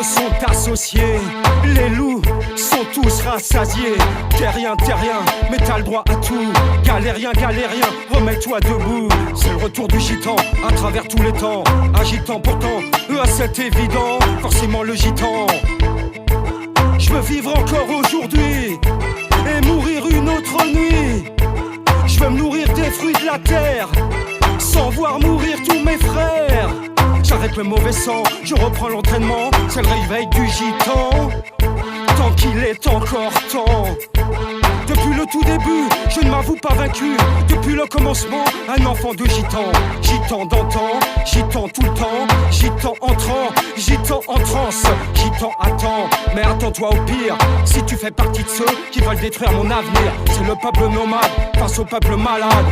se sont associés. Les loups sont tous rassasiés. T'es rien, mais t'as le droit à tout. Galérien, remets-toi debout. C'est le retour du gitan à travers tous les temps. Agitant pourtant, c'est évident. Forcément le gitan. Je veux vivre encore aujourd'hui et mourir une autre nuit. Je veux me nourrir des fruits de la terre sans voir mourir tous mes frères. J'arrête le mauvais sang, je reprends l'entraînement. C'est le réveil du gitan, tant qu'il est encore temps. Depuis le tout début, je ne m'avoue pas vaincu. Depuis le commencement, un enfant de gitan. Gitan d'antan, gitan tout le temps. Gitan entrant, gitan en transe. Gitan attend, mais attends-toi au pire. Si tu fais partie de ceux qui veulent détruire mon avenir. C'est le peuple nomade face au peuple malade.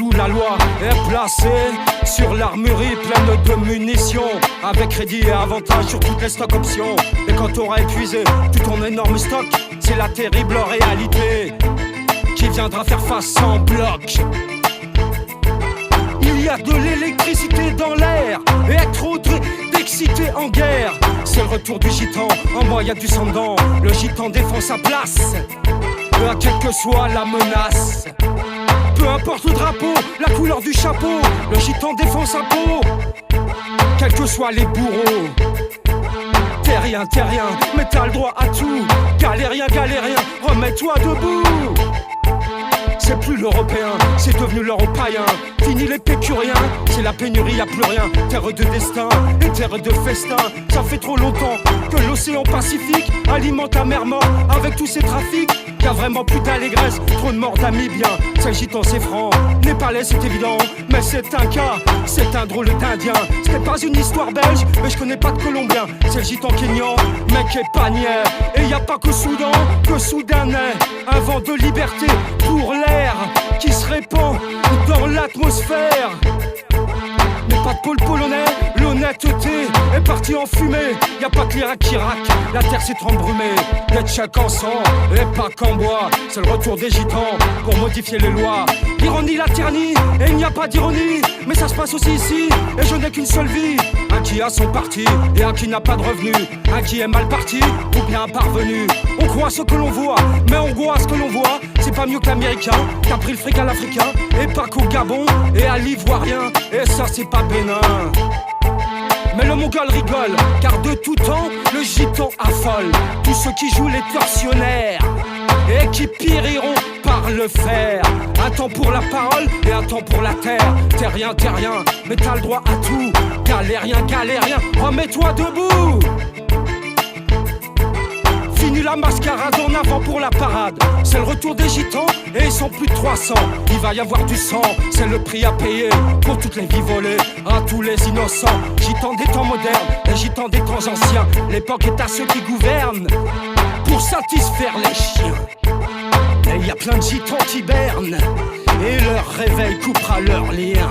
Où la loi est placée sur l'armurerie pleine de munitions, avec crédit et avantage sur toutes les stock options. Et quand t'auras épuisé tout ton énorme stock, c'est la terrible réalité qui viendra faire face en bloc. Il y a de l'électricité dans l'air et trop d'excités en guerre. C'est le retour du gitan, en moi y a du sang dedans. Le gitan défend sa place, quelle que soit la menace. Peu importe le drapeau, la couleur du chapeau, le gitan défend sa peau, quels que soient les bourreaux. T'es rien, mais t'as le droit à tout. Galérien, remets-toi debout. C'est plus l'européen, c'est devenu l'européen. Fini l'épicurien, c'est la pénurie, y'a plus rien. Terre de destin et terre de festin. Ça fait trop longtemps que l'océan Pacifique alimente la mer morte avec tous ces trafics. Y'a vraiment plus d'allégresse, trop de morts d'Amibiens. C'est le gitan, c'est franc, népalais c'est évident. Mais c'est un cas, c'est un drôle d'Indien. C'était pas une histoire belge, mais je connais pas de Colombien. C'est le gitan kényan, mec est panier. Et y a pas que Soudan, que Soudanais. Un vent de liberté pour l'air qui se répand dans l'atmosphère. Mais pas de pôle polonais, l'honnêteté est partie en fumée. Y'a pas que l'Irak qui raque, la terre s'est embrumée. D'être chaque en sang et pas qu'en bois. C'est le retour des gitans pour modifier les lois. L'ironie, la tyrannie, et il n'y a pas d'ironie. Mais ça se passe aussi ici, et je n'ai qu'une seule vie. Un qui a son parti, et un qui n'a pas de revenu. Un qui est mal parti, ou bien parvenu. On croit ce que l'on voit, mais on voit ce que l'on voit. C'est pas mieux que l'américain, qui a pris le fric à l'africain. Et pas qu'au Gabon, et à l'ivoirien. Et ça c'est pas bénin. Mais le mongol rigole, car de tout temps, le gitan affole. Tous ceux qui jouent les tortionnaires, et qui périront par le fer. Un temps pour la parole, et un temps pour la terre. T'es rien, mais t'as le droit à tout. Galérien, remets-toi debout. Fini la mascarade, en avant pour la parade. C'est le retour des gitans et ils sont plus de 300. Il va y avoir du sang, c'est le prix à payer pour toutes les vies volées à tous les innocents. Gitans des temps modernes, les gitans des temps anciens. L'époque est à ceux qui gouvernent pour satisfaire les chiens. Et il y a plein de gitans qui bernent et leur réveil coupera leur lien.